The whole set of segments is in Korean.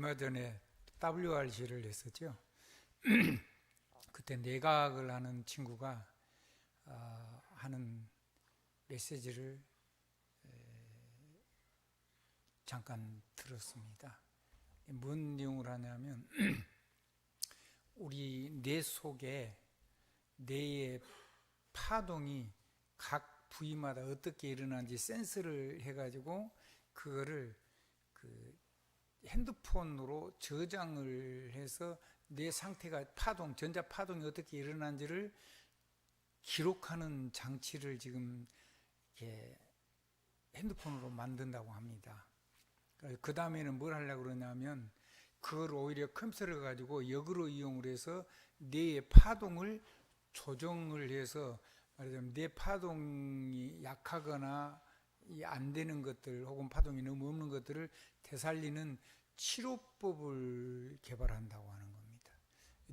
얼마 전에 WRC를 했었죠. 그때 내각을 하는 친구가 하는 메시지를 잠깐 들었습니다. 뭔 내용을 하냐면 우리 뇌 속에 뇌의 파동이 각 부위마다 어떻게 일어나는지 센스를 해가지고 그거를 핸드폰으로 저장을 해서 내 상태가 전자 파동이 어떻게 일어나는지를 기록하는 장치를 지금 이렇게 핸드폰으로 만든다고 합니다. 그 다음에는 뭘 하려고 그러냐면 그걸 오히려 컴퓨터를 가지고 역으로 이용을 해서 뇌의 파동을 조정을 해서 말하자면 뇌 파동이 약하거나 안 되는 것들 혹은 파동이 너무 없는 것들을 되살리는 치료법을 개발한다고 하는 겁니다.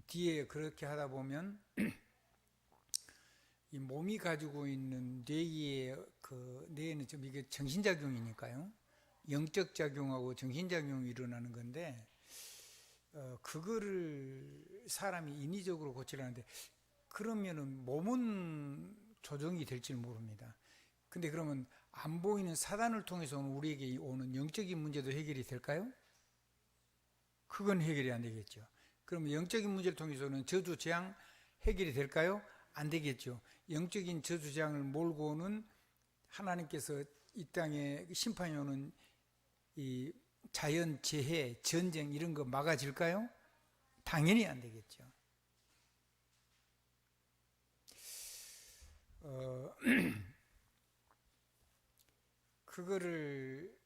뒤에 그렇게 하다 보면 이 몸이 가지고 있는 뇌에는 좀 이게 정신작용이니까요. 영적 작용하고 정신작용이 일어나는 건데 그거를 사람이 인위적으로 고치려는데 그러면은 몸은 조정이 될지 모릅니다. 근데 그러면 안 보이는 사단을 통해서 우리에게 오는 영적인 문제도 해결이 될까요? 그건 해결이 안 되겠죠. 그러면 영적인 문제를 통해서는 저주 재앙 해결이 될까요? 안 되겠죠. 영적인 저주 재앙을 몰고 오는 하나님께서 이 땅에 심판이 오는 이 자연 재해, 전쟁 이런 거 막아질까요? 당연히 안 되겠죠. 그거를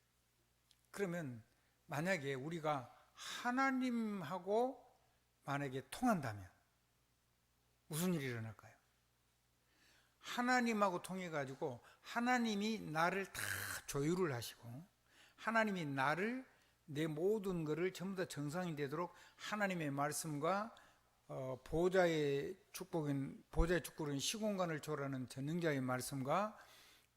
그러면 만약에 우리가 하나님하고 만약에 통한다면 무슨 일이 일어날까요? 하나님하고 통해 가지고 하나님이 나를 다 조율을 하시고 하나님이 나를 내 모든 것을 전부 다 정상이 되도록 하나님의 말씀과 보호자의 축복은 시공간을 초월하는 전능자의 말씀과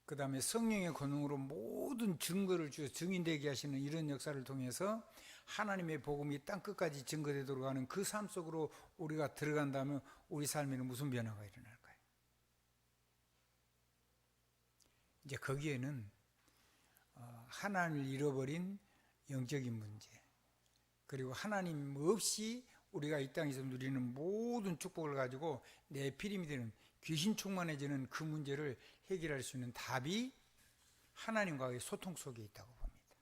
그 다음에 성령의 권능으로 모든 증거를 주어 증인되게 하시는 이런 역사를 통해서 하나님의 복음이 땅끝까지 증거되도록 하는 그 삶 속으로 우리가 들어간다면 우리 삶에는 무슨 변화가 일어날까요? 이제 거기에는 하나님을 잃어버린 영적인 문제 그리고 하나님 없이 우리가 이 땅에서 누리는 모든 축복을 가지고 네피림이 되는 귀신 충만해지는 그 문제를 해결할 수 있는 답이 하나님과의 소통 속에 있다고 봅니다.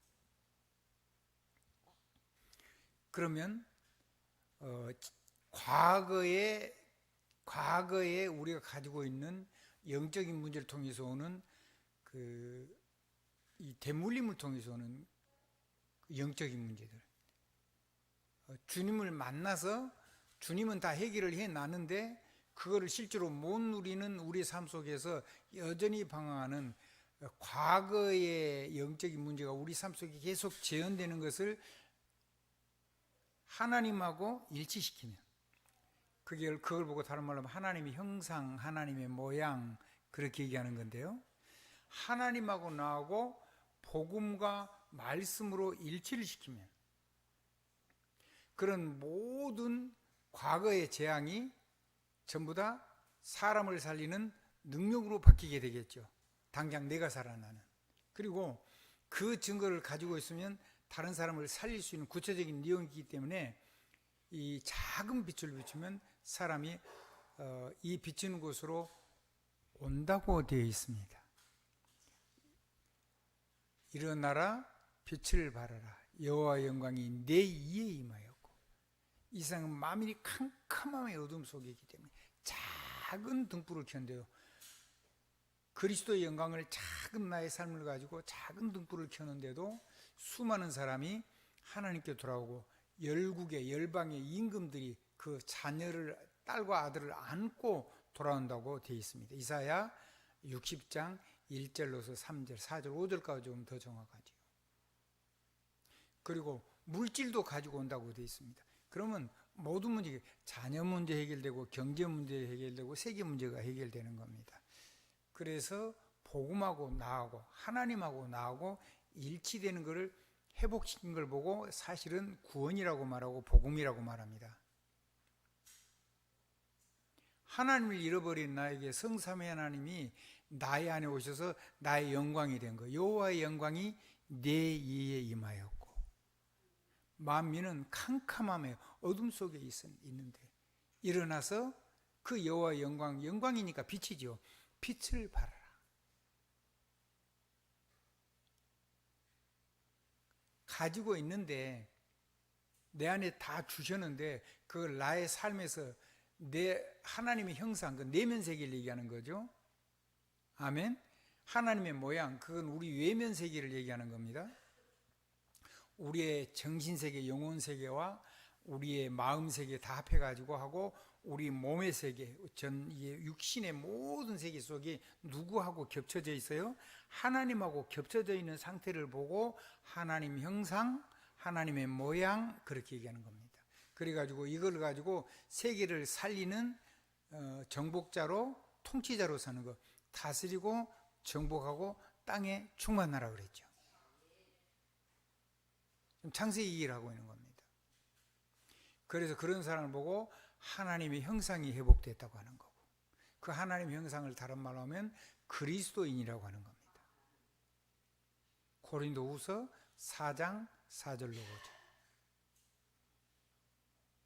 그러면 과거에 우리가 가지고 있는 영적인 문제를 통해서 오는 이 대물림을 통해서 오는 영적인 문제들 주님을 만나서 주님은 다 해결을 해놨는데 그거를 실제로 못 누리는 우리 삶 속에서 여전히 방황하는 과거의 영적인 문제가 우리 삶 속에 계속 재현되는 것을 하나님하고 일치시키면 그걸 보고 다른 말로 하면 하나님의 형상, 하나님의 모양 그렇게 얘기하는 건데요. 하나님하고 나하고 복음과 말씀으로 일치를 시키면 그런 모든 과거의 재앙이 전부 다 사람을 살리는 능력으로 바뀌게 되겠죠. 당장 내가 살아나는. 그리고 그 증거를 가지고 있으면 다른 사람을 살릴 수 있는 구체적인 내용이기 때문에 이 작은 빛을 비추면 사람이 이 비치는 곳으로 온다고 되어 있습니다. 일어나라 빛을 발하라 여호와의 영광이 내 위에 임하였고 이 세상은 만민이 캄캄함의 어둠 속에 있기 때문에 작은 등불을 켰는데요. 그리스도의 영광을 작은 나의 삶을 가지고 작은 등불을 켰는데도 수많은 사람이 하나님께 돌아오고 열국의 열방의 임금들이 그 자녀를 딸과 아들을 안고 돌아온다고 되어 있습니다. 이사야 60장 1절로서 3절, 4절, 5절까지 좀 더 정확하죠. 그리고 물질도 가지고 온다고 되어 있습니다. 그러면 모든 문제, 자녀 문제 해결되고 경제 문제 해결되고 세계 문제가 해결되는 겁니다. 그래서 복음하고 나하고 하나님하고 나하고 일치되는 것을 회복시킨 걸 보고 사실은 구원이라고 말하고 복음이라고 말합니다. 하나님을 잃어버린 나에게 성삼위 하나님이 나의 안에 오셔서 나의 영광이 된 거, 여호와의 영광이 내 이에 임하였고, 만민은 캄캄함에 어둠 속에 있는데 일어나서 그 여호와의 영광이니까 빛이죠. 빛을 발하라. 가지고 있는데, 내 안에 다 주셨는데 그걸 나의 삶에서 내 하나님의 형상, 그 내면 세계를 얘기하는 거죠. 아멘. 하나님의 모양, 그건 우리 외면 세계를 얘기하는 겁니다. 우리의 정신 세계, 영혼 세계와 우리의 마음 세계 다 합해가지고 하고, 우리 몸의 세계, 육신의 모든 세계 속에 누구하고 겹쳐져 있어요? 하나님하고 겹쳐져 있는 상태를 보고 하나님 형상, 하나님의 모양, 그렇게 얘기하는 겁니다. 그래가지고 이걸 가지고 세계를 살리는 정복자로, 통치자로 사는 거, 다스리고 정복하고 땅에 충만하라 그랬죠. 창세기 얘기를 하고 있는 겁니다. 그래서 그런 사람을 보고 하나님의 형상이 회복됐다고 하는 거고, 그 하나님의 형상을 다른 말로 하면 그리스도인이라고 하는 겁니다. 고린도후서 4장 4절로 보죠.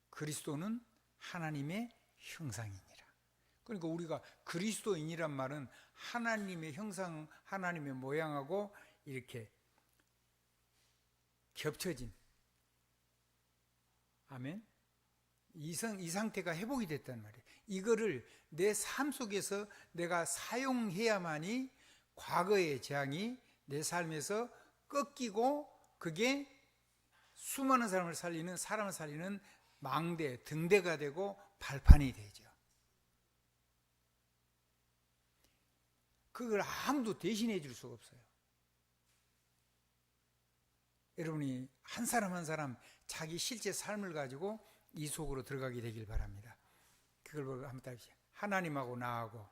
그리스도는 하나님의 형상이니라. 그러니까 우리가 그리스도인이란 말은 하나님의 형상, 하나님의 모양하고 이렇게 겹쳐진, 아멘, 이 상태가 회복이 됐단 말이에요. 이거를 내 삶 속에서 내가 사용해야만이 과거의 재앙이 내 삶에서 꺾이고, 그게 수많은 사람을 살리는 망대, 등대가 되고 발판이 되죠. 그걸 아무도 대신해 줄 수가 없어요. 여러분이 한 사람 한 사람 자기 실제 삶을 가지고 이 속으로 들어가게 되길 바랍니다. 그걸 보고 한번 따라해보세요. 하나님하고 나하고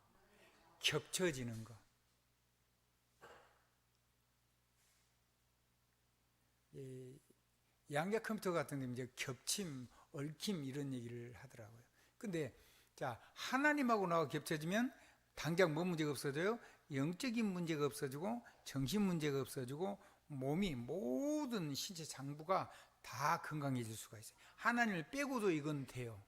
겹쳐지는 거. 양자 컴퓨터 같은 데 이제 겹침, 얽힘 이런 얘기를 하더라고요. 근데 자, 하나님하고 나하고 겹쳐지면 당장 뭐 문제가 없어져요? 영적인 문제가 없어지고, 정신 문제가 없어지고, 몸이 모든 신체 장부가 다 건강해질 수가 있어요. 하나님을 빼고도 이건 돼요.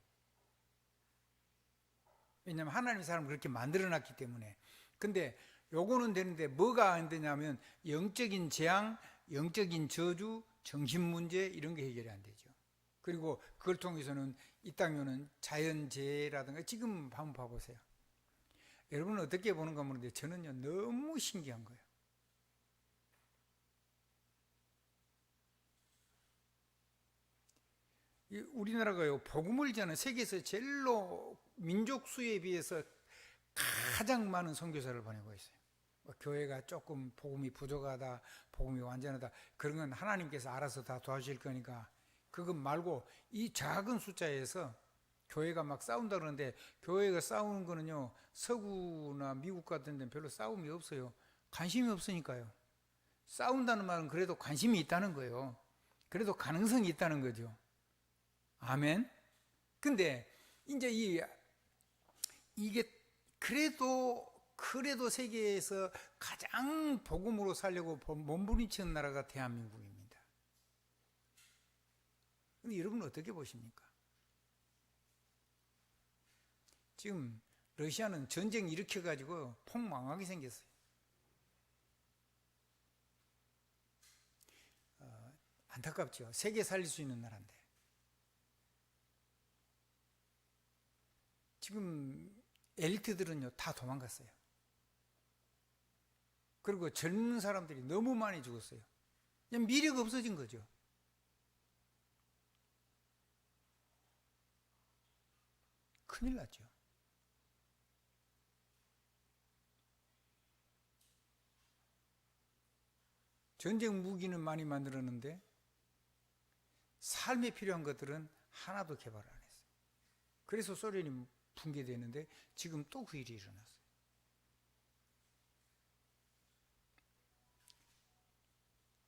왜냐하면 하나님의 사람을 그렇게 만들어놨기 때문에. 근데 요거는 되는데 뭐가 안 되냐면 영적인 재앙, 영적인 저주, 정신 문제 이런 게 해결이 안 되죠. 그리고 그걸 통해서는 이 땅에 오는 자연재해라든가, 지금 한번 봐보세요. 여러분은 어떻게 보는가 모르는데 저는요 너무 신기한 거예요. 우리나라가요 복음을 전하는 세계에서 제일로 민족 수에 비해서 가장 많은 선교사를 보내고 있어요. 교회가 조금 복음이 부족하다, 복음이 완전하다, 그런 건 하나님께서 알아서 다 도와주실 거니까 그것 말고 이 작은 숫자에서 교회가 막 싸운다 그러는데, 교회가 싸우는 거는요 서구나 미국 같은 데는 별로 싸움이 없어요. 관심이 없으니까요. 싸운다는 말은 그래도 관심이 있다는 거예요. 그래도 가능성이 있다는 거죠. 아멘. 근데 이제 이게 그래도 세계에서 가장 복음으로 살려고 몸부림치는 나라가 대한민국입니다. 근데 여러분은 어떻게 보십니까? 지금 러시아는 전쟁 일으켜가지고 폭망하게 생겼어요. 안타깝죠. 세계 살릴 수 있는 나라인데. 지금 엘리트들은요 다 도망갔어요. 그리고 젊은 사람들이 너무 많이 죽었어요. 그냥 미래가 없어진 거죠. 큰일 났죠. 전쟁 무기는 많이 만들었는데 삶에 필요한 것들은 하나도 개발 안 했어요. 그래서 소련이 붕괴되는데 지금 또 그 일이 일어났어요.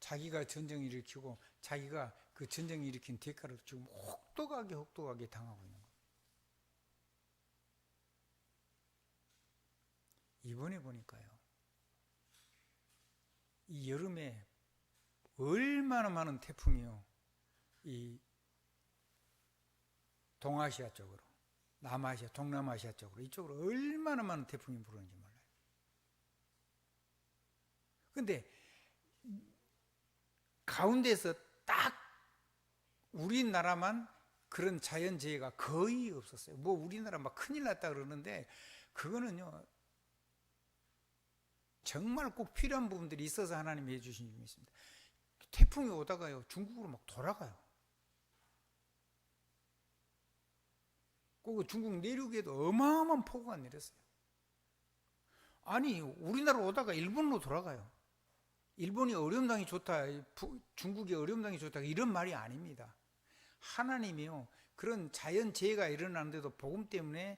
자기가 전쟁을 일으키고 자기가 그 전쟁을 일으킨 대가를 지금 혹독하게 당하고 있는 거예요. 이번에 보니까요, 이 여름에 얼마나 많은 태풍이요, 이 동아시아 쪽으로, 남아시아, 동남아시아 쪽으로, 이쪽으로 얼마나 많은 태풍이 불었는지 몰라요. 근데 가운데서 딱 우리나라만 그런 자연재해가 거의 없었어요. 뭐 우리나라 막 큰일 났다 그러는데, 그거는요 정말 꼭 필요한 부분들이 있어서 하나님이 해주신 점이 있습니다. 태풍이 오다가요 중국으로 막 돌아가요. 그 중국 내륙에도 어마어마한 폭우가 내렸어요. 아니 우리나라 오다가 일본으로 돌아가요. 일본이 어려움당이 좋다, 중국이 어려움당이 좋다, 이런 말이 아닙니다. 하나님이요 그런 자연재해가 일어나는데도 복음 때문에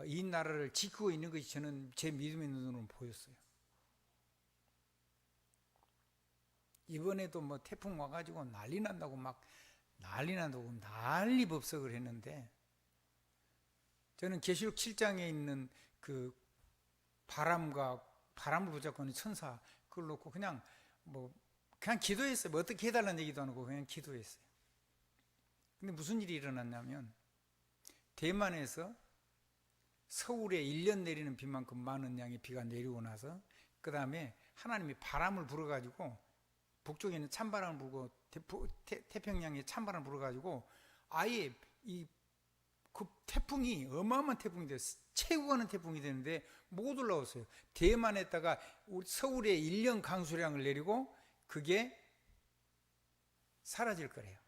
이 나라를 지키고 있는 것이 저는 제 믿음의 눈으로 보였어요. 이번에도 뭐 태풍 와가지고 난리 난다고 난리 법석을 했는데, 저는 계시록 7장에 있는 그 바람을 붙잡고 있는 천사, 그걸 놓고 그냥 기도했어요. 뭐 어떻게 해달라는 얘기도 안 하고 그냥 기도했어요. 근데 무슨 일이 일어났냐면, 대만에서 서울에 1년 내리는 비만큼 많은 양의 비가 내리고 나서, 그 다음에 하나님이 바람을 불어가지고, 북쪽에 있는 찬바람을 불고 태평양에 찬바람을 불어가지고 아예 그 태풍이 어마어마한 태풍이 됐어요. 최고 가는 태풍이 되는데 못 올라왔어요. 대만에다가 서울에 1년 강수량을 내리고 그게 사라질 거래요.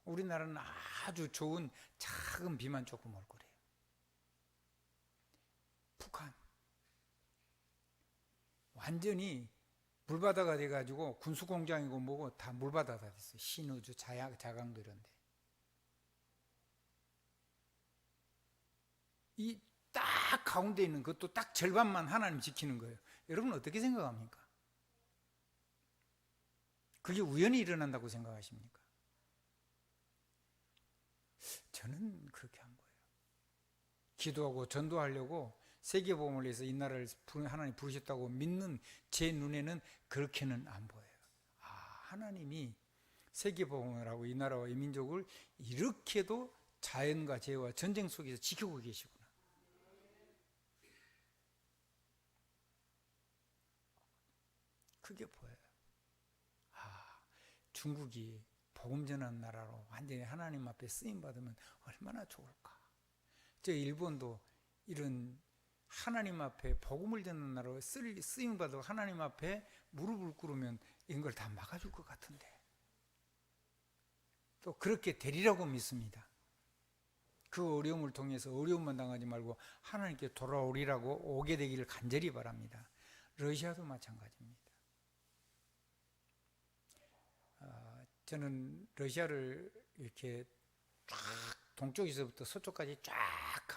우리나라는 아주 좋은 작은 비만 조금 올 거래요. 북한 완전히 물바다가 돼가지고 군수공장이고 뭐고 다 물바다가 됐어요. 신우주, 자강도 이런데. 이 딱 가운데 있는 것도 딱 절반만 하나님 지키는 거예요. 여러분 어떻게 생각합니까? 그게 우연히 일어난다고 생각하십니까? 저는 그렇게 한 거예요. 기도하고 전도하려고 세계복음을 위해서 이 나라를 하나님 부르셨다고 믿는 제 눈에는 그렇게는 안 보여요. 하나님이 세계복음을 하고 이 나라와 이 민족을 이렇게도 자연과 재해와 전쟁 속에서 지키고 계시구나. 그게 보여요. 중국이 복음 전하는 나라로 완전히 하나님 앞에 쓰임 받으면 얼마나 좋을까. 저 일본도 이런 하나님 앞에 복음을 전하는 나라로 쓰임 받고 하나님 앞에 무릎을 꿇으면 이런 걸 다 막아줄 것 같은데, 또 그렇게 되리라고 믿습니다. 그 어려움을 통해서 어려움만 당하지 말고 하나님께 돌아오리라고 오게 되기를 간절히 바랍니다. 러시아도 마찬가지입니다. 저는 러시아를 이렇게 쫙 동쪽에서부터 서쪽까지 쫙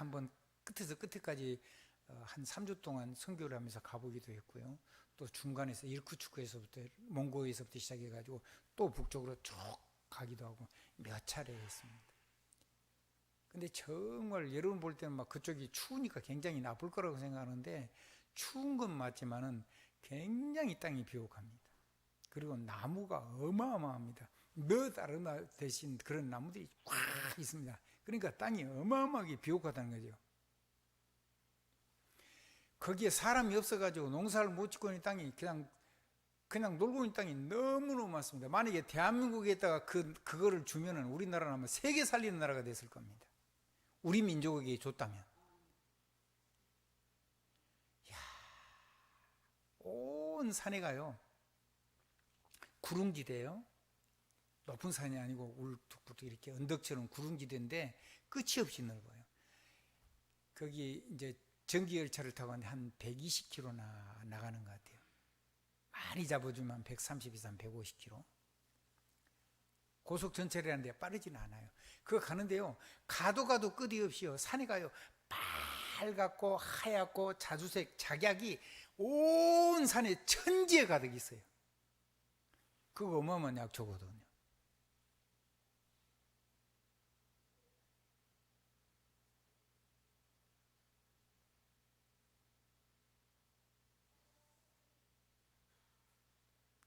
한번 끝에서 끝에까지 한 3주 동안 선교를 하면서 가보기도 했고요. 또 중간에서 이르쿠츠크에서부터 몽고에서부터 시작해가지고 또 북쪽으로 쭉 가기도 하고 몇 차례 했습니다. 근데 정말 여러분 볼 때는 막 그쪽이 추우니까 굉장히 나쁠 거라고 생각하는데, 추운 건 맞지만은 굉장히 땅이 비옥합니다. 그리고 나무가 어마어마합니다. 몇 아르마 대신 그런 나무들이 꽉 있습니다. 그러니까 땅이 어마어마하게 비옥하다는 거죠. 거기에 사람이 없어가지고 농사를 못 짓고 있는 땅이 그냥 놀고 있는 땅이 너무너무 많습니다. 만약에 대한민국에다가 그거를 주면은 우리나라는 아마 세계 살리는 나라가 됐을 겁니다. 우리 민족에게 줬다면. 이야, 온 산에 가요. 구릉지대예요. 높은 산이 아니고 울뚝불뚝 이렇게 언덕처럼 구릉지대인데 끝이 없이 넓어요. 거기 이제 전기열차를 타고 한 120km나 나가는 것 같아요. 많이 잡아주면 130 이상 150km. 고속 전철이라는데 빠르지는 않아요. 그거 가는데요, 가도 끝이 없이요, 산에 가요. 빨갛고 하얗고 자주색 작약이 온 산에 천지에 가득 있어요. 그거 어마어마한 약초거든요.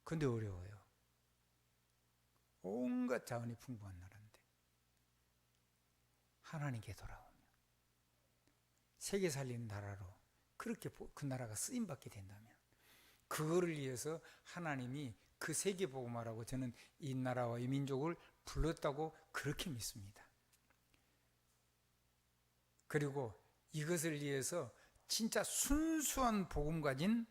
근데 어려워요. 온갖 자원이 풍부한 나라인데 하나님께 돌아오면 세계 살리는 나라로 그렇게 그 나라가 쓰임받게 된다면 그거를 위해서 하나님이 그 세계 복음화라고 저는 이 나라와 이 민족을 불렀다고 그렇게 믿습니다. 그리고 이것을 위해서 진짜 순수한 복음 가진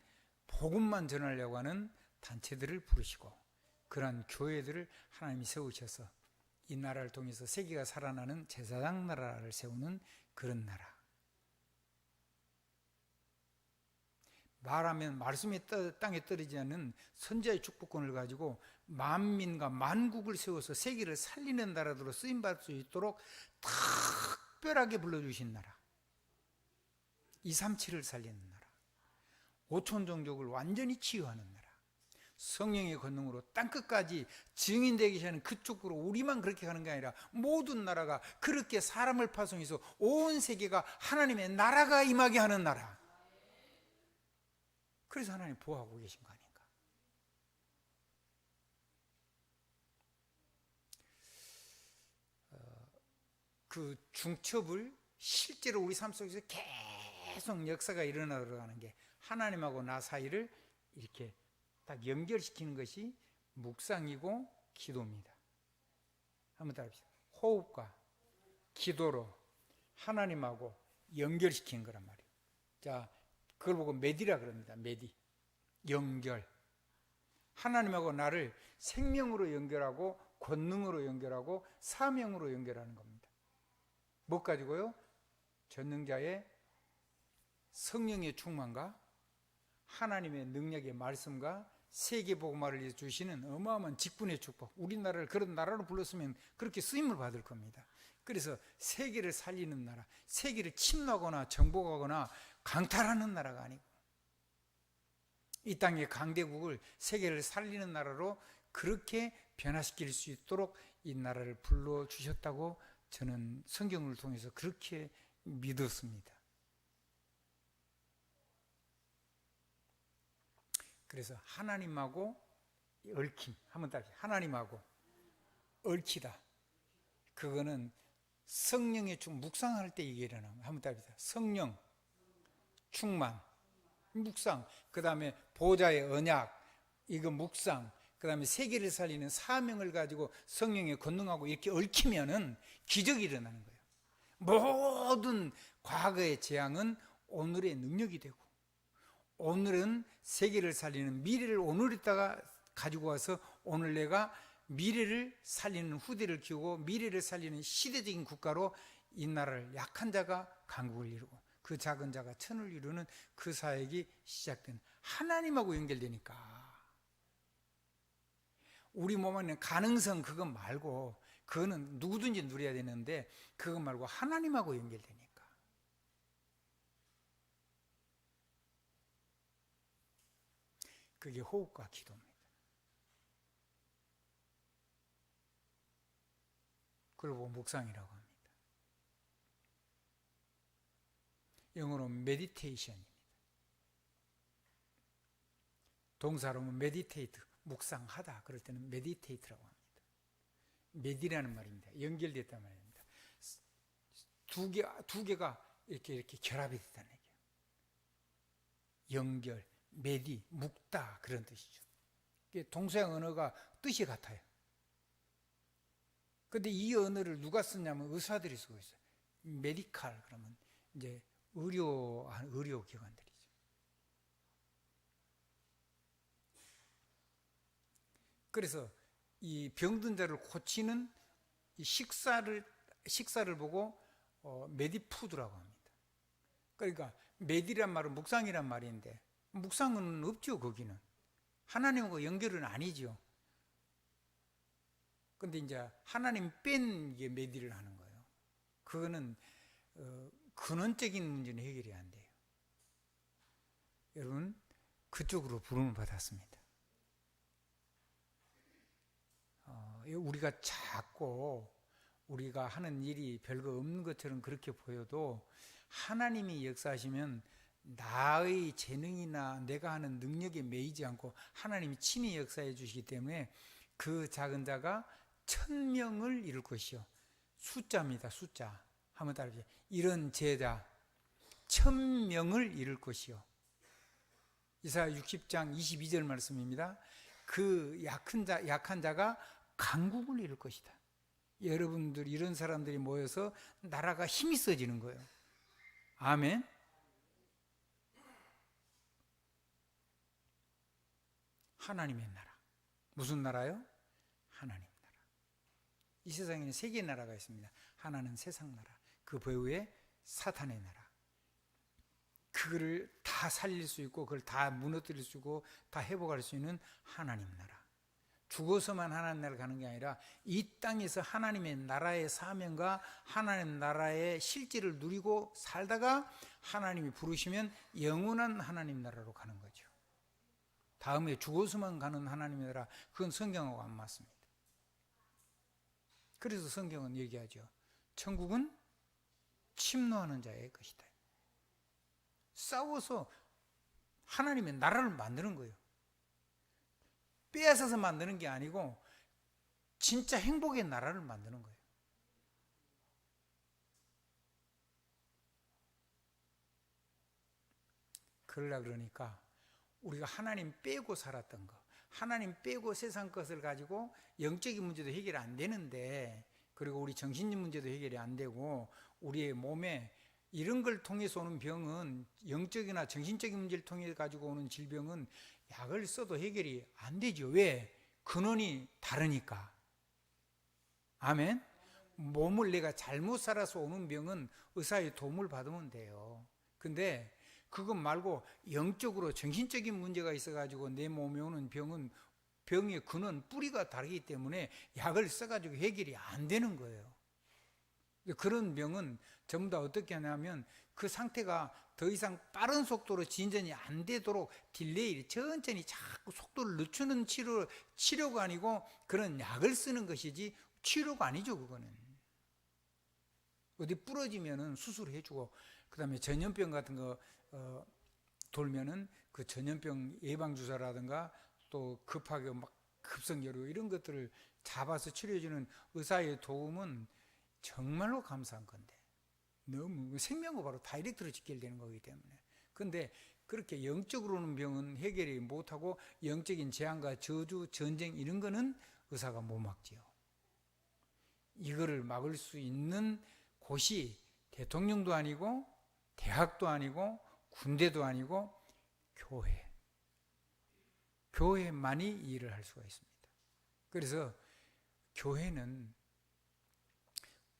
복음만 전하려고 하는 단체들을 부르시고 그러한 교회들을 하나님이 세우셔서 이 나라를 통해서 세계가 살아나는 제사장 나라를 세우는 그런 나라. 말하면 말씀이 땅에 떨어지지 않는 선지자의 축복권을 가지고 만민과 만국을 세워서 세계를 살리는 나라로 쓰임받을 수 있도록 특별하게 불러주신 나라. 237을 살리는 나라. 5천 종족을 완전히 치유하는 나라. 성령의 권능으로 땅끝까지 증인되기 전에 그쪽으로 우리만 그렇게 가는 게 아니라 모든 나라가 그렇게 사람을 파송해서 온 세계가 하나님의 나라가 임하게 하는 나라. 그래서 하나님 보호하고 계신 거 아닌가. 그 중첩을 실제로 우리 삶 속에서 계속 역사가 일어나가는 게 하나님하고 나 사이를 이렇게 딱 연결시키는 것이 묵상이고 기도입니다. 한번 따라합시다. 호흡과 기도로 하나님하고 연결시키는 거란 말이에요. 자, 그걸 보고 메디라 그럽니다. 메디. 연결. 하나님하고 나를 생명으로 연결하고 권능으로 연결하고 사명으로 연결하는 겁니다. 뭐 가지고요? 전능자의 성령의 충만과 하나님의 능력의 말씀과 세계복음화를 주시는 어마어마한 직분의 축복. 우리나라를 그런 나라로 불렀으면 그렇게 쓰임을 받을 겁니다. 그래서 세계를 살리는 나라, 세계를 침노하거나 정복하거나 강탈하는 나라가 아니고 이 땅의 강대국을 세계를 살리는 나라로 그렇게 변화시킬 수 있도록 이 나라를 불러주셨다고 저는 성경을 통해서 그렇게 믿었습니다. 그래서 하나님하고 얽힘, 한번 따라서 하나님하고 얽히다. 그거는 성령의 묵상할 때 이게 일어나는 거예요. 한번 따라서 성령, 충만, 묵상, 그 다음에 보좌의 언약, 이거 묵상, 그 다음에 세계를 살리는 사명을 가지고 성령의 권능하고 이렇게 얽히면은 기적이 일어나는 거예요. 모든 과거의 재앙은 오늘의 능력이 되고 오늘은 세계를 살리는 미래를 오늘에다가 가지고 와서 오늘 내가 미래를 살리는 후대를 키우고 미래를 살리는 시대적인 국가로 이 나라를 약한 자가 강국을 이루고 그 작은 자가 천을 이루는 그 사역이 시작된 하나님하고 연결되니까 우리 몸에 있는 가능성 그것 말고 그거는 누구든지 누려야 되는데 그것 말고 하나님하고 연결되니까 그게 호흡과 기도입니다. 그리고 묵상이라고 합니다. 영어로 메디테이션입니다. 동사로 메디테이트, 묵상하다 그럴 때는 메디테이트라고 합니다. 메디라는 말입니다. 연결됐단 말입니다. 두 개가 이렇게 결합이 됐다는 얘기예요. 연결, 메디, 묵다 그런 뜻이죠. 동서양 언어가 뜻이 같아요. 근데 이 언어를 누가 쓰냐면 의사들이 쓰고 있어요. 메디칼 그러면 이제 의료기관들이죠. 그래서 이 병든 자를 고치는 이 식사를 보고 메디푸드라고 합니다. 그러니까 메디란 말은 묵상이란 말인데 묵상은 없죠. 거기는 하나님과 연결은 아니죠. 근데 이제 하나님 뺀 게 메디를 하는 거예요. 그거는 근원적인 문제는 해결이 안 돼요. 여러분 그쪽으로 부름을 받았습니다. 우리가 자꾸 우리가 하는 일이 별거 없는 것처럼 그렇게 보여도 하나님이 역사하시면 나의 재능이나 내가 하는 능력에 매이지 않고 하나님이 친히 역사해 주시기 때문에 그 작은 자가 1000명을 이룰 것이요. 숫자입니다. 숫자. 한번 따라해보세요. 이런 제자 1000명을 이룰 것이요. 이사야 60장 22절 말씀입니다. 그 약한 자가 강국을 이룰 것이다. 여러분들 이런 사람들이 모여서 나라가 힘이 써지는 거예요. 아멘. 하나님의 나라. 무슨 나라요? 하나님 나라. 이 세상에는 세 개의 나라가 있습니다. 하나는 세상 나라, 그 배후에 사탄의 나라. 그거를 다 살릴 수 있고 그걸 다 무너뜨릴 수 있고 다 회복할 수 있는 하나님 나라. 죽어서만 하나님 나라를 가는 게 아니라 이 땅에서 하나님의 나라의 사명과 하나님 나라의 실제를 누리고 살다가 하나님이 부르시면 영원한 하나님 나라로 가는 거죠. 다음에 죽어서만 가는 하나님의 나라, 그건 성경하고 안 맞습니다. 그래서 성경은 얘기하죠. 천국은 침노하는 자의 것이다. 싸워서 하나님의 나라를 만드는 거예요. 빼앗아서 만드는 게 아니고 진짜 행복의 나라를 만드는 거예요. 그러니까 우리가 하나님 빼고 살았던 거, 하나님 빼고 세상 것을 가지고 영적인 문제도 해결이 안 되는데, 그리고 우리 정신적 문제도 해결이 안 되고 우리의 몸에 이런 걸 통해서 오는 병은, 영적이나 정신적인 문제를 통해 가지고 오는 질병은 약을 써도 해결이 안 되죠. 왜? 근원이 다르니까. 아멘. 몸을 내가 잘못 살아서 오는 병은 의사의 도움을 받으면 돼요. 근데 그것 말고 영적으로 정신적인 문제가 있어가지고 내 몸에 오는 병은 병의 근원, 뿌리가 다르기 때문에 약을 써가지고 해결이 안 되는 거예요. 그런 병은 전부 다 어떻게 하냐면 그 상태가 더 이상 빠른 속도로 진전이 안 되도록 딜레이, 천천히 자꾸 속도를 늦추는 치료가 아니고 그런 약을 쓰는 것이지 치료가 아니죠. 그거는 어디 부러지면은 수술해주고, 그 다음에 전염병 같은 거 돌면은 그 전염병 예방주사라든가 또 급하게 막 급성여류 이런 것들을 잡아서 치료해주는 의사의 도움은 정말로 감사한 건데, 너무 생명과 바로 다이렉트로 직결되는 거기 때문에. 근데 그렇게 영적으로 오는 병은 해결이 못하고 영적인 재앙과 저주, 전쟁 이런 거는 의사가 못 막지요. 이거를 막을 수 있는 곳이 대통령도 아니고 대학도 아니고 군대도 아니고 교회만이 이 일을 할 수가 있습니다. 그래서 교회는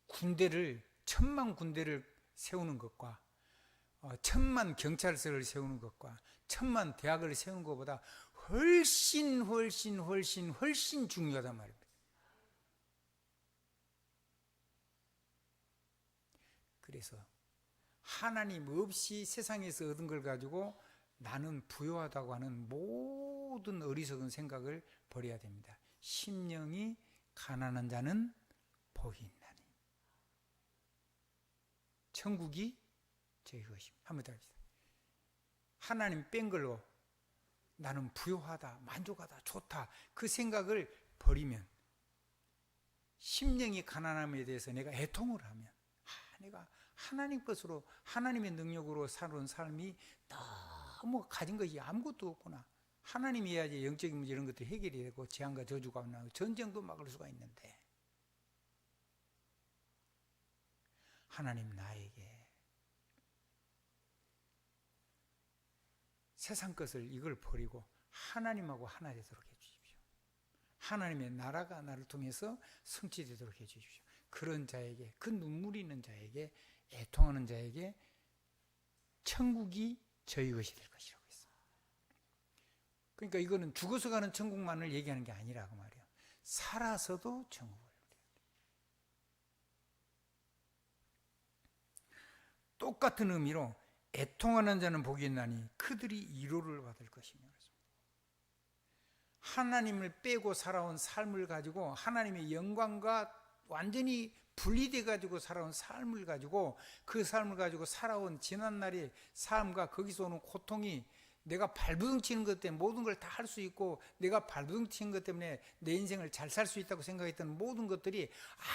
군대를, 1000만 군대를 세우는 것과 1000만 경찰서를 세우는 것과 1000만 대학을 세우는 것보다 훨씬 중요하단 말입니다. 그래서 하나님 없이 세상에서 얻은 걸 가지고 나는 부유하다고 하는 모든 어리석은 생각을 버려야 됩니다. 심령이 가난한 자는 복이 있나니 천국이 저희 것입니다. 한번 더 합시다. 하나님 뺀 걸로 나는 부유하다, 만족하다, 좋다, 그 생각을 버리면, 심령이 가난함에 대해서 내가 애통을 하면, 내가 하나님 것으로, 하나님의 능력으로 살아온 삶이 너무 가진 것이 아무것도 없구나. 하나님이 해야지 영적인 문제 이런 것도 해결이 되고 재앙과 저주가 나고 전쟁도 막을 수가 있는데, 하나님 나에게 세상 것을 이걸 버리고 하나님하고 하나 되도록 해주십시오. 하나님의 나라가 나를 통해서 성취되도록 해주십시오. 그런 자에게, 그 눈물이 있는 자에게, 애통하는 자에게 천국이 저희 것이 될 것이라고 했어요. 그러니까 이거는 죽어서 가는 천국만을 얘기하는 게 아니라고 말이에요. 살아서도 천국을 누려야 돼요. 똑같은 의미로 애통하는 자는 복이 있나니 그들이 위로를 받을 것이며, 하나님을 빼고 살아온 삶을 가지고 하나님의 영광과 완전히 분리돼 가지고 살아온 삶을 가지고 그 삶을 가지고 살아온 지난날의 삶과 거기서 오는 고통이 내가 발부둥치는 것 때문에 모든 걸 다 할 수 있고 내가 발부둥치는 것 때문에 내 인생을 잘 살 수 있다고 생각했던 모든 것들이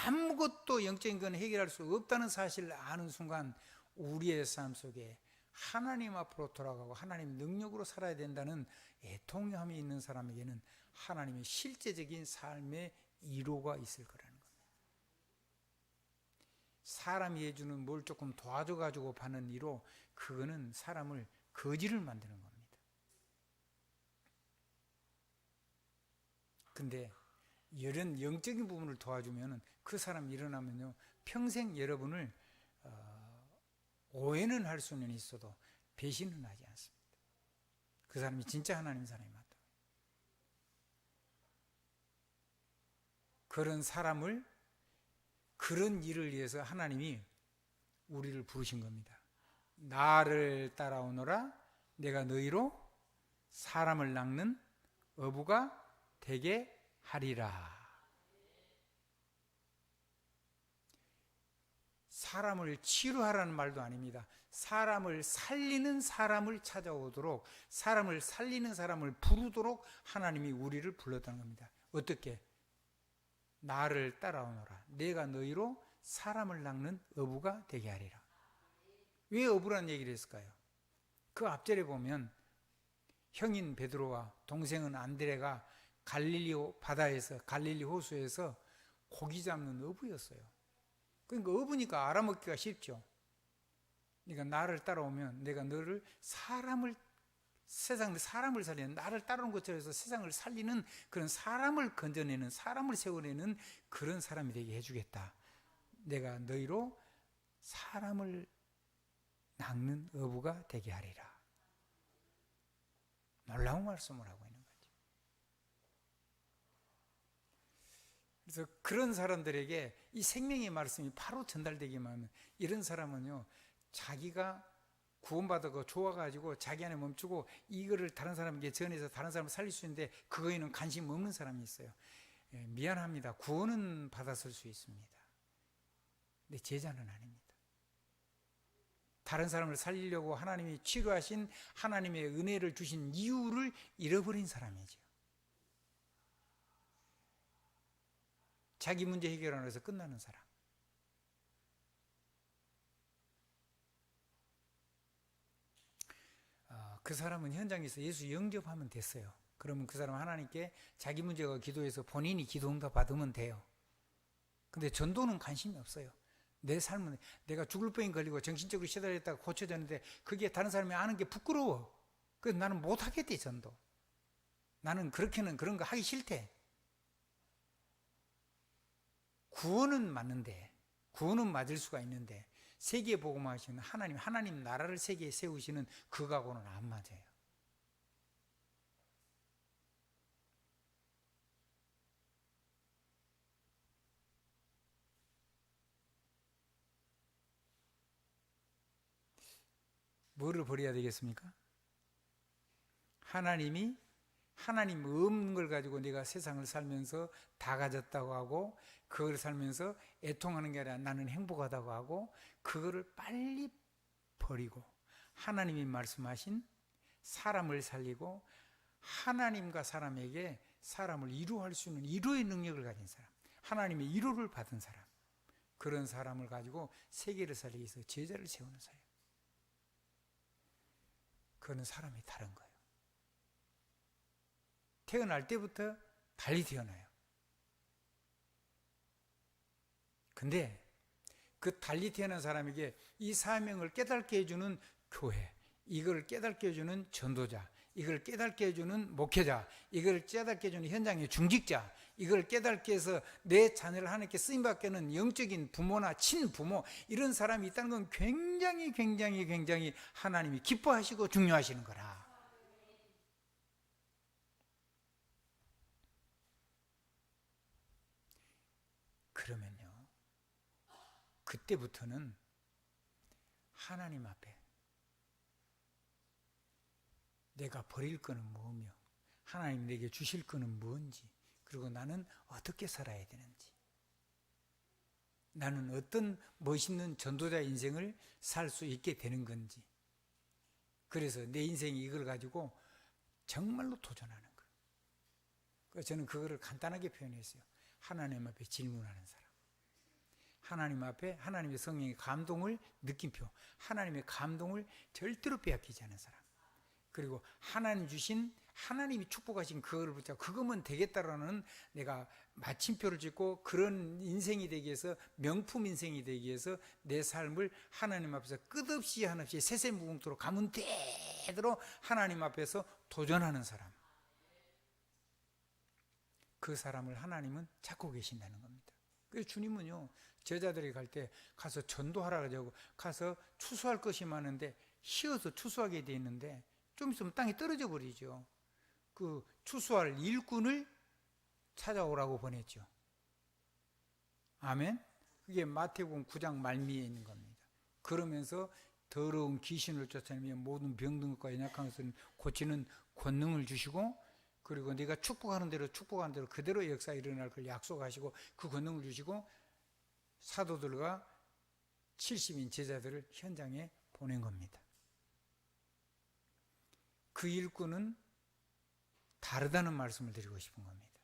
아무것도 영적인 건 해결할 수 없다는 사실을 아는 순간 우리의 삶 속에 하나님 앞으로 돌아가고 하나님 능력으로 살아야 된다는 애통함이 있는 사람에게는 하나님의 실제적인 삶의 이로가 있을 거라는 겁니다. 사람이 해주는 뭘 조금 도와줘가지고 받는 이로, 그거는 사람을 거지를 만드는 겁니다. 근데 이런 영적인 부분을 도와주면 그 사람이 일어나면요, 평생 여러분을 오해는 할 수는 있어도 배신은 하지 않습니다. 그 사람이 진짜 하나님 사람이 맞다. 그런 사람을, 그런 일을 위해서 하나님이 우리를 부르신 겁니다. 나를 따라오너라, 내가 너희로 사람을 낚는 어부가 되게 하리라. 사람을 치료하라는 말도 아닙니다. 사람을 살리는 사람을 찾아오도록, 사람을 살리는 사람을 부르도록 하나님이 우리를 불렀다는 겁니다. 어떻게? 나를 따라오너라, 내가 너희로 사람을 낚는 어부가 되게 하리라. 왜 어부라는 얘기를 했을까요? 그 앞절에 보면 형인 베드로와 동생은 안드레가 갈릴리 바다에서, 갈릴리 호수에서 고기 잡는 어부였어요. 그러니까 어부니까 알아먹기가 쉽죠. 그러니까 나를 따라오면 내가 너를 세상에 사람을 살리는, 나를 따르는 것처럼 해서 세상을 살리는 그런 사람을 건져내는, 사람을 세워내는 그런 사람이 되게 해주겠다. 내가 너희로 사람을 낚는 어부가 되게 하리라. 놀라운 말씀을 하고 있는 거죠. 그래서 그런 사람들에게 이 생명의 말씀이 바로 전달되기만 하면, 이런 사람은요, 자기가 구원받아가 좋아가지고 자기 안에 멈추고 이거를 다른 사람에게 전해서 다른 사람을 살릴 수 있는데 그거에는 관심 없는 사람이 있어요. 미안합니다. 구원은 받았을 수 있습니다. 근데 제자는 아닙니다. 다른 사람을 살리려고 하나님이 치료하신 하나님의 은혜를 주신 이유를 잃어버린 사람이죠. 자기 문제 해결하는 데서 끝나는 사람. 그 사람은 현장에서 예수 영접하면 됐어요. 그러면 그 사람은 하나님께 자기 문제가 기도해서 본인이 기도응답 받으면 돼요. 근데 전도는 관심이 없어요. 내 삶은 내가 죽을 병에 걸리고 정신적으로 시달렸다가 고쳐졌는데 그게 다른 사람이 아는 게 부끄러워. 그래서 나는 못하겠대, 전도. 나는 그렇게는 그런 거 하기 싫대. 구원은 맞는데, 구원은 맞을 수가 있는데 세계에 복음하시는 하나님 나라를 세계에 세우시는 그거하고는 안 맞아요. 뭐를 버려야 되겠습니까? 하나님 없는 걸 가지고 내가 세상을 살면서 다 가졌다고 하고, 그걸 살면서 애통하는 게 아니라 나는 행복하다고 하고, 그거를 빨리 버리고 하나님이 말씀하신 사람을 살리고 하나님과 사람에게 사람을 이루할 수 있는 이루의 능력을 가진 사람, 하나님의 이루를 받은 사람, 그런 사람을 가지고 세계를 살리기 위해서 제자를 세우는 사람. 그거는 사람이 다른 거예요. 태어날 때부터 달리 태어나요. 근데 그 달리 태어난 사람에게 이 사명을 깨닫게 해주는 교회, 이걸 깨닫게 해주는 전도자, 이걸 깨닫게 해주는 목회자, 이걸 깨닫게 해주는 현장의 중직자, 이걸 깨닫게 해서 내 자녀를 하나님께 쓰임받게 하는 영적인 부모나 친부모, 이런 사람이 있다는 건 굉장히 하나님이 기뻐하시고 중요하시는 거라. 그러면요, 그때부터는 하나님 앞에 내가 버릴 거는 뭐며 하나님 내게 주실 거는 뭔지, 그리고 나는 어떻게 살아야 되는지, 나는 어떤 멋있는 전도자 인생을 살 수 있게 되는 건지. 그래서 내 인생이 이걸 가지고 정말로 도전하는 거예요. 그래서 저는 그거를 간단하게 표현했어요. 하나님 앞에 질문하는 사람, 하나님 앞에 하나님의 성령의 감동을 느낌표, 하나님의 감동을 절대로 빼앗기지 않은 사람, 그리고 하나님 주신, 하나님이 축복하신 그거를 붙잡고 그거면 되겠다라는, 내가 마침표를 찍고 그런 인생이 되기 위해서, 명품 인생이 되기 위해서 내 삶을 하나님 앞에서 끝없이 한없이 세세무궁토록 가문 되도록 하나님 앞에서 도전하는 사람, 그 사람을 하나님은 찾고 계신다는 겁니다. 그래서 주님은요, 제자들이 갈 때 가서 전도하라 가지고 가서 추수할 것이 많은데 쉬어서 추수하게 돼 있는데 좀 있으면 땅에 떨어져 버리죠. 그 추수할 일꾼을 찾아오라고 보냈죠. 아멘. 그게 마태복음 9장 말미에 있는 겁니다. 그러면서 더러운 귀신을 쫓아내며 모든 병든것과 연약한 것을 고치는 권능을 주시고, 그리고 네가 축복하는 대로 그대로 역사 일어날 걸 약속하시고 그 권능을 주시고, 사도들과 70인 제자들을 현장에 보낸 겁니다. 그 일꾼은 다르다는 말씀을 드리고 싶은 겁니다.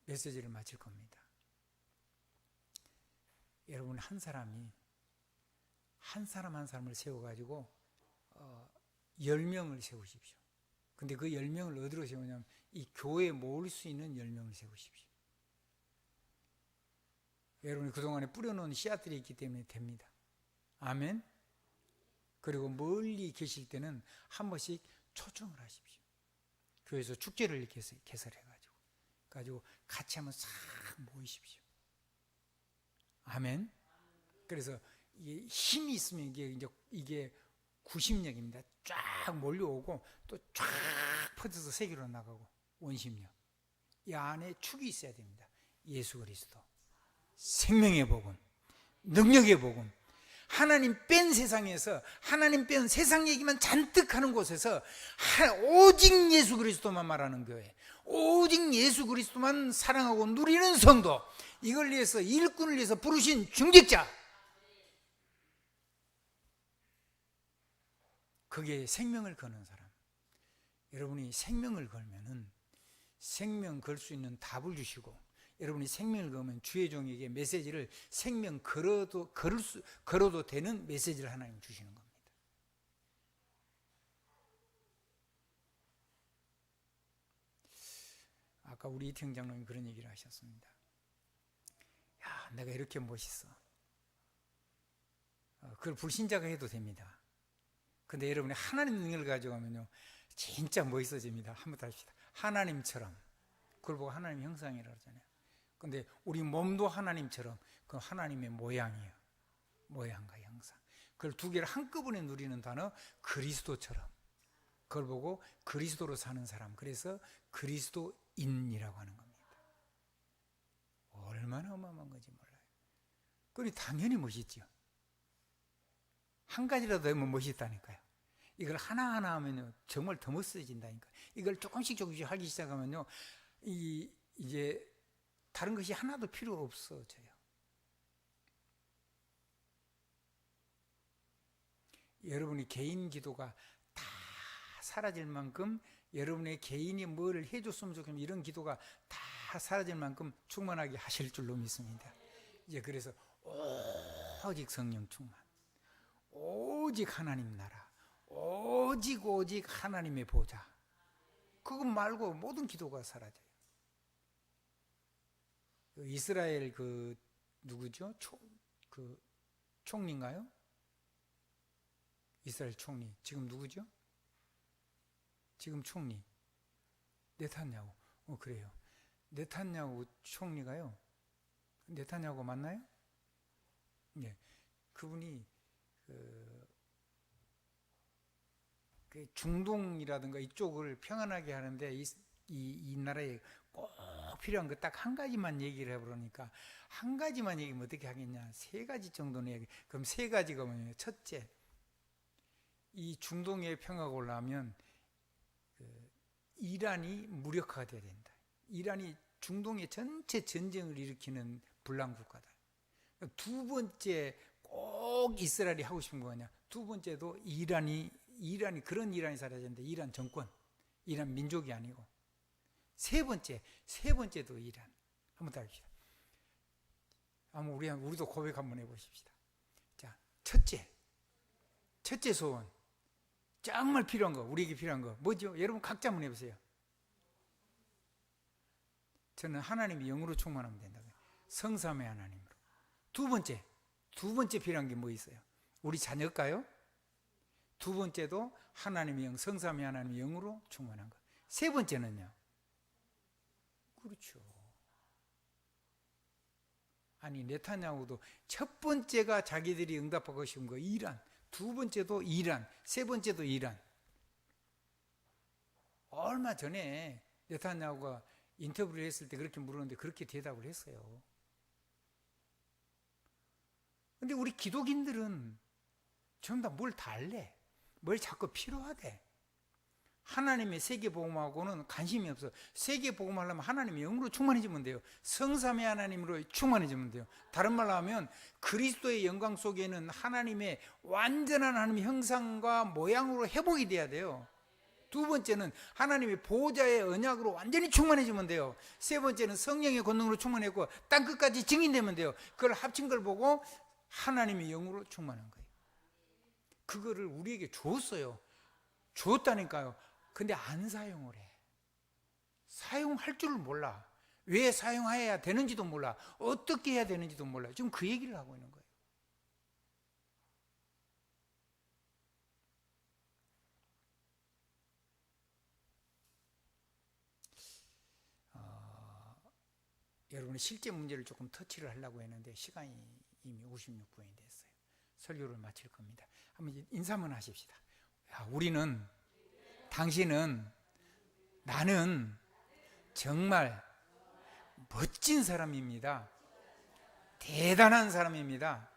메시지를 마칠 겁니다. 여러분, 한 사람이 한 사람 한 사람을 세워가지고 10명을 세우십시오. 근데 그 10명을 어디로 세우냐면 이 교회에 모을 수 있는 10명을 세우십시오. 여러분이 그동안에 뿌려놓은 씨앗들이 있기 때문에 됩니다. 아멘. 그리고 멀리 계실 때는 한 번씩 초청을 하십시오. 교회에서 축제를 개설해가지고 같이 한번 싹 모이십시오. 아멘. 그래서 이게 힘이 있으면 이게 구심력입니다. 쫙 몰려오고 또 쫙 퍼져서 세계로 나가고, 원심력. 이 안에 축이 있어야 됩니다. 예수 그리스도, 생명의 복음, 능력의 복음, 하나님 뺀 세상에서, 하나님 뺀 세상 얘기만 잔뜩 하는 곳에서 오직 예수 그리스도만 말하는 교회, 오직 예수 그리스도만 사랑하고 누리는 성도, 이걸 위해서, 일꾼을 위해서 부르신 중직자, 그게 생명을 거는 사람. 여러분이 생명을 걸면은 생명 걸 수 있는 답을 주시고, 여러분이 생명을 걸면 주의 종에게 메시지를, 생명 걸어도 되는 메시지를 하나님 주시는 겁니다. 아까 우리 이태영 장로님 그런 얘기를 하셨습니다. 야, 내가 이렇게 멋있어. 그걸 불신자가 해도 됩니다. 근데 여러분이 하나님 능력을 가져가면요, 진짜 멋있어집니다. 한번 더 합시다. 하나님처럼. 그걸 보고 하나님 형상이라고 하잖아요. 근데 우리 몸도 하나님처럼, 그 하나님의 모양이에요. 모양과 형상. 그걸 두 개를 한꺼번에 누리는 단어, 그리스도처럼. 그걸 보고 그리스도로 사는 사람, 그래서 그리스도인이라고 하는 겁니다. 얼마나 어마어마한 건지 몰라요. 그러니 당연히 멋있죠. 한 가지라도 하면 멋있다니까요. 이걸 하나하나 하면요, 정말 더 멋있어진다니까. 이걸 조금씩 하기 시작하면요, 이제 다른 것이 하나도 필요 없어져요. 여러분이 개인 기도가 다 사라질 만큼, 여러분의 개인이 뭘 해줬으면 좋겠는 이런 기도가 다 사라질 만큼 충만하게 하실 줄로 믿습니다. 이제 그래서 오직 성령 충만, 오직 하나님 나라, 오직 하나님의 보좌, 그것 말고 모든 기도가 사라져요. 이스라엘 누구죠? 총리인가요? 이스라엘 총리 지금 누구죠? 지금 총리 네탄야후. 그래요. 네탄야후 총리가요, 네탄야후 맞나요? 네. 그분이 그 중동이라든가 이쪽을 평안하게 하는데 이 나라에 꼭 필요한 거 딱 한 가지만 얘기를 해버리니까, 한 가지만 얘기하면 어떻게 하겠냐, 세 가지 정도는 얘기. 그럼 세 가지가 뭐냐면, 첫째, 이 중동의 평화가 올라오면 이란이 무력화가 돼야 된다. 이란이 중동의 전체 전쟁을 일으키는 불량 국가다. 두 번째 꼭 이스라엘이 하고 싶은 거 뭐냐? 두 번째도 이란이 그런 이란이 살아야 되는데, 이란 정권, 이란 민족이 아니고. 세 번째도 이란. 한번 따라합시다. 한번 우리도 고백 한번 해보십시다. 자, 첫째 소원. 정말 필요한 거, 우리에게 필요한 거 뭐죠? 여러분 각자 한번 해보세요. 저는 하나님이 영으로 충만하면 된다고요. 성삼위 하나님으로. 두 번째 필요한 게 뭐 있어요? 우리 자녀일까요? 두 번째도 하나님의 영, 성삼위 하나님의 영으로 충만한 거. 세 번째는요? 그렇죠. 아니, 네타냐후도 첫 번째가 자기들이 응답하고 싶은 거 이란, 두 번째도 이란, 세 번째도 이란. 얼마 전에 네타냐후가 인터뷰를 했을 때 그렇게 물었는데 그렇게 대답을 했어요. 근데 우리 기독인들은 전부 다 뭘 달래? 뭘 자꾸 필요하대? 하나님의 세계복음하고는 관심이 없어. 세계복음 하려면 하나님의 영으로 충만해지면 돼요. 성삼위 하나님으로 충만해지면 돼요. 다른 말로 하면 그리스도의 영광 속에는 하나님의 완전한 하나님의 형상과 모양으로 회복이 돼야 돼요. 두 번째는 하나님의 보호자의 언약으로 완전히 충만해지면 돼요. 세 번째는 성령의 권능으로 충만했고 땅 끝까지 증인되면 돼요. 그걸 합친 걸 보고 하나님의 영으로 충만한 거예요. 그거를 우리에게 줬어요. 줬다니까요. 근데 안 사용을 해. 사용할 줄을 몰라. 왜 사용해야 되는지도 몰라. 어떻게 해야 되는지도 몰라. 지금 그 얘기를 하고 있는 거예요. 여러분의 실제 문제를 조금 터치를 하려고 했는데 시간이 이미 56분이 됐어요. 설교를 마칠 겁니다. 한번 인사 한번 하십시다. 야, 우리는, 당신은, 나는 정말 멋진 사람입니다. 대단한 사람입니다.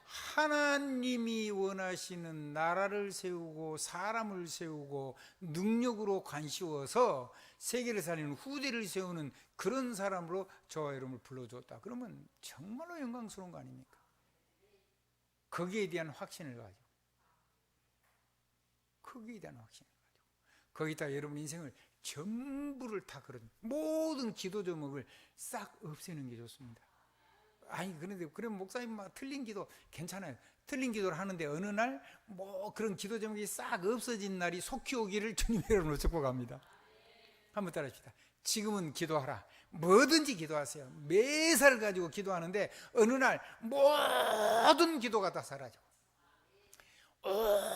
하나님이 원하시는 나라를 세우고 사람을 세우고 능력으로 관씌워서 세계를 살리는 후대를 세우는 그런 사람으로 저와 여러분을 불러줬다. 그러면 정말로 영광스러운 거 아닙니까? 거기에 대한 확신을 가지고, 거기다 여러분 인생을 전부를 다 그런 모든 기도 제목을 싹 없애는 게 좋습니다. 아니, 그런데 그럼 목사님 막 틀린 기도 괜찮아요. 틀린 기도를 하는데 어느 날 뭐 그런 기도 제목이 싹 없어진 날이 속히 오기를 주님 여러분으로 축복합니다. 한번 따라합시다. 지금은 기도하라. 뭐든지 기도하세요. 매사를 가지고 기도하는데 어느 날 모든 기도가 다 사라져.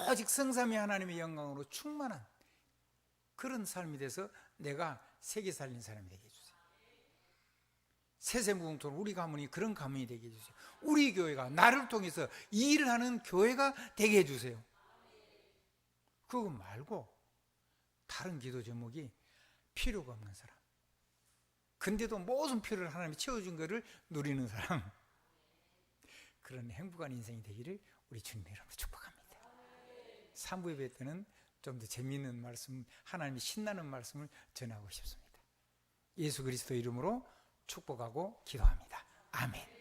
오직 성삼위 하나님의 영광으로 충만한 그런 삶이 돼서 내가 세계 살린 사람이 되게 해주세요. 세세무궁토록 우리 가문이 그런 가문이 되게 해주세요. 우리 교회가 나를 통해서 이 일을 하는 교회가 되게 해주세요. 그거 말고 다른 기도 제목이 필요가 없는 사람, 근데도 모든 필요를 하나님이 채워준 것을 누리는 사람, 그런 행복한 인생이 되기를 우리 주님 이름으로 축복합니다. 3부 예배 때는 좀 더 재미있는 말씀, 하나님이 신나는 말씀을 전하고 싶습니다. 예수 그리스도 이름으로 축복하고 기도합니다. 아멘.